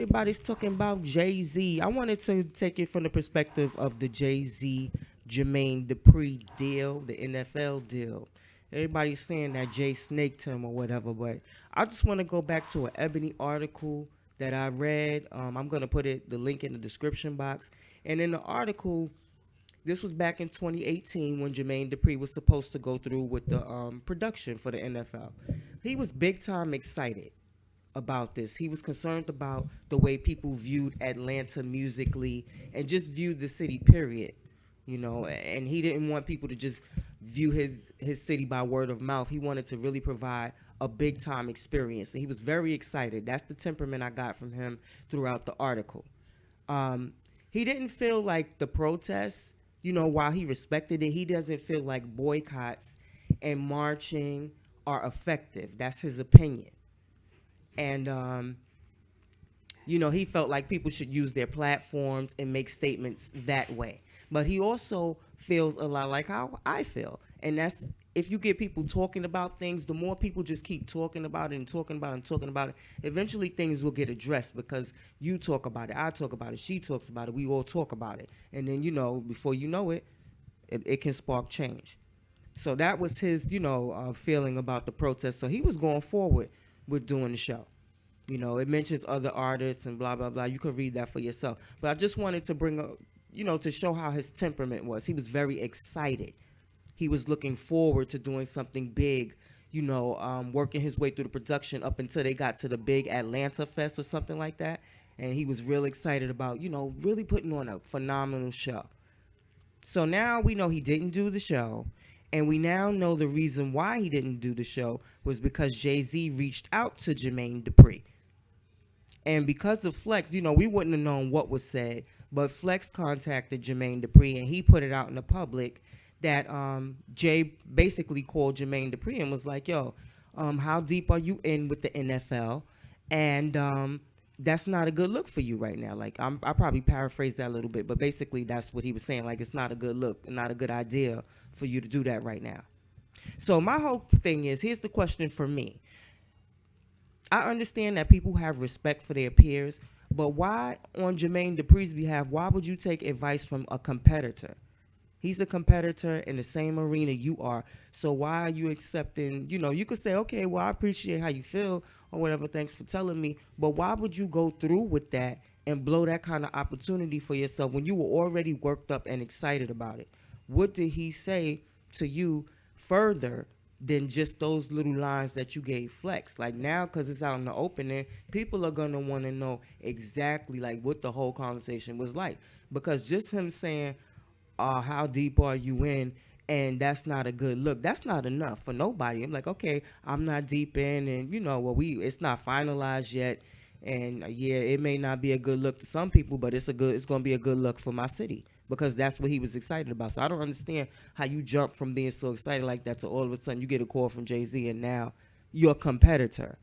everybody's talking about Jay-Z. I wanted to take it from the perspective of the Jay-Z Jermaine Dupri deal, the NFL deal. Everybody's saying that Jay snaked him or whatever, but I just want to go back to an Ebony article that I read. I'm gonna put the link in the description box. And in the article, this was back in 2018 when Jermaine Dupri was supposed to go through with the production for the NFL. He was big time excited about this. He was concerned about the way people viewed Atlanta musically and just viewed the city, period. And he didn't want people to just view his city by word of mouth. He wanted to really provide a big time experience. And he was very excited. That's the temperament I got from him throughout the article. He didn't feel like the protests, while he respected it, he doesn't feel like boycotts and marching are effective. That's his opinion. And he felt like people should use their platforms and make statements that way. But he also feels a lot like how I feel. And that's, if you get people talking about things, the more people just keep talking about it and talking about it and talking about it, eventually things will get addressed because you talk about it, I talk about it, she talks about it, we all talk about it. And then, before you know it, it can spark change. So that was his, feeling about the protest. So he was going forward with doing the show. It mentions other artists and blah, blah, blah. You can read that for yourself. But I just wanted to bring up, to show how his temperament was. He was very excited. He was looking forward to doing something big, working his way through the production up until they got to the big Atlanta Fest or something like that. And he was real excited about, really putting on a phenomenal show. So now we know he didn't do the show. And we now know the reason why he didn't do the show was because Jay-Z reached out to Jermaine Dupri. And because of Flex, we wouldn't have known what was said, but Flex contacted Jermaine Dupri and he put it out in the public that Jay basically called Jermaine Dupri and was like, yo, how deep are you in with the NFL? And that's not a good look for you right now. Like, I probably paraphrased that a little bit, but basically that's what he was saying. Like, it's not a good look, not a good idea for you to do that right now. So my whole thing is, here's the question for me. I understand that people have respect for their peers, but why, on Jermaine Dupri's behalf, why would you take advice from a competitor? He's a competitor in the same arena you are. So why are you accepting, you could say, okay, well, I appreciate how you feel or whatever. Thanks for telling me. But why would you go through with that and blow that kind of opportunity for yourself when you were already worked up and excited about it? What did he say to you further than just those little lines that you gave Flex? Like, now, because it's out in the open, and people are going to want to know exactly like what the whole conversation was like. Because just him saying, how deep are you in, and that's not a good look, that's not enough for nobody. I'm like, okay, I'm not deep in, and it's not finalized yet, and yeah, it may not be a good look to some people, but it's going to be a good look for my city, because that's what he was excited about. So I don't understand how you jump from being so excited like that to all of a sudden you get a call from Jay-Z and now you're a competitor.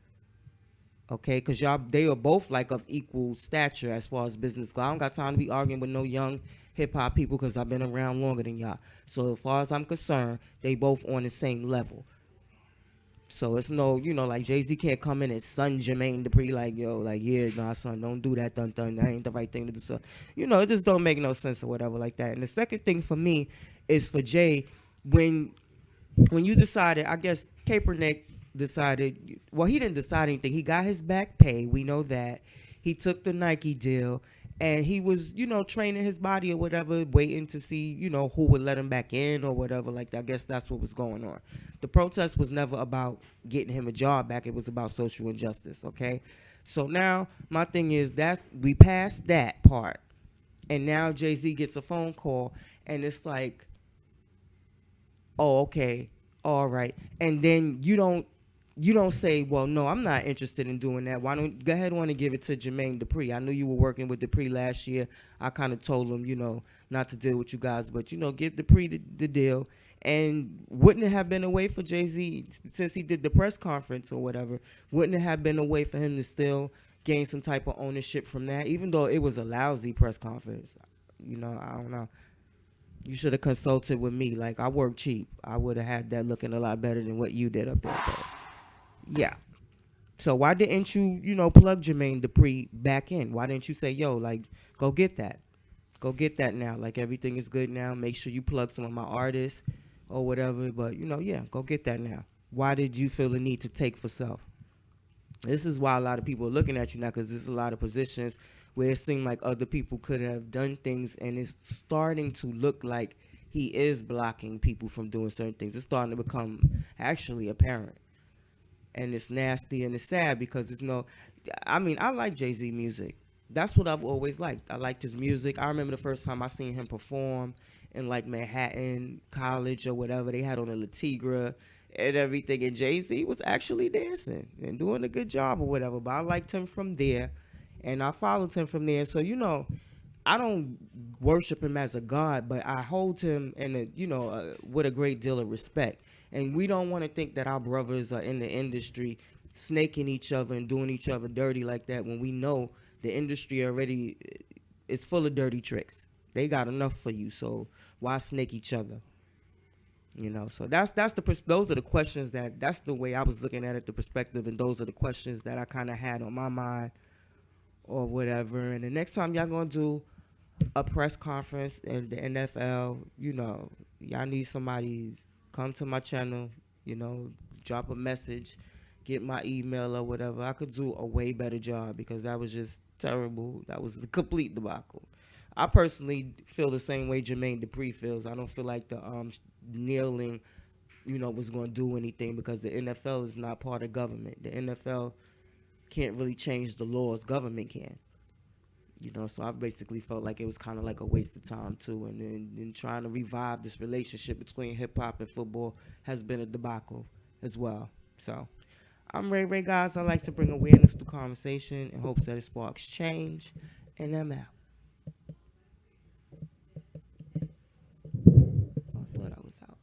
Okay, because they are both like of equal stature as far as business goes. I don't got time to be arguing with no young hip hop people because I've been around longer than y'all. So as far as I'm concerned, they both on the same level. So it's no, like Jay-Z can't come in and son Jermaine Dupri like, yo, like, yeah, nah, son, don't do that, dun. That ain't the right thing to do. So, it just don't make no sense or whatever like that. And the second thing for me is for Jay, when you decided, I guess Kaepernick decided, well, he didn't decide anything. He got his back pay. We know that. He took the Nike deal. And he was, training his body or whatever, waiting to see, who would let him back in or whatever like that. I guess that's what was going on. The protest was never about getting him a job back. It was about social injustice, okay? So now my thing is that we passed that part. And now Jay-Z gets a phone call and it's like, oh, okay, all right. And then you don't say, well, no, I'm not interested in doing that. Why don't go ahead on and give it to Jermaine Dupri? I knew you were working with Dupri last year. I kind of told him, not to deal with you guys, but, give Dupri the deal. And wouldn't it have been a way for Jay-Z, since he did the press conference or whatever, wouldn't it have been a way for him to still gain some type of ownership from that, even though it was a lousy press conference? I don't know. You should have consulted with me. Like, I work cheap. I would have had that looking a lot better than what you did up there. But yeah. So why didn't you, plug Jermaine Dupri back in? Why didn't you say, yo, like, go get that? Go get that now. Like, everything is good now. Make sure you plug some of my artists or whatever. But, yeah, go get that now. Why did you feel the need to take for self? This is why a lot of people are looking at you now, because there's a lot of positions where it seemed like other people could have done things, and it's starting to look like he is blocking people from doing certain things. It's starting to become actually apparent. And it's nasty and it's sad because I mean, I like Jay-Z music. That's what I've always liked. I liked his music. I remember the first time I seen him perform in like Manhattan College or whatever. They had on a Latigra and everything, and Jay-Z was actually dancing and doing a good job or whatever. But I liked him from there, and I followed him from there. So I don't worship him as a god, but I hold him with a great deal of respect. And we don't want to think that our brothers are in the industry snaking each other and doing each other dirty like that, when we know the industry already is full of dirty tricks. They got enough for you, so why snake each other? So those are the questions that's the way I was looking at it, the perspective, and those are the questions that I kind of had on my mind or whatever. And the next time y'all gonna do a press conference in the NFL, y'all need somebody, come to my channel, drop a message, get my email or whatever. I could do a way better job because that was just terrible. That was a complete debacle. I personally feel the same way Jermaine Dupri feels. I don't feel like the kneeling, was going to do anything because the NFL is not part of government. The NFL can't really change the laws. Government can. So I basically felt like it was kind of like a waste of time too. And then trying to revive this relationship between hip hop and football has been a debacle as well. So I'm Ray Ray, guys. I like to bring awareness to conversation in hopes that it sparks change. And I'm out. I thought I was out.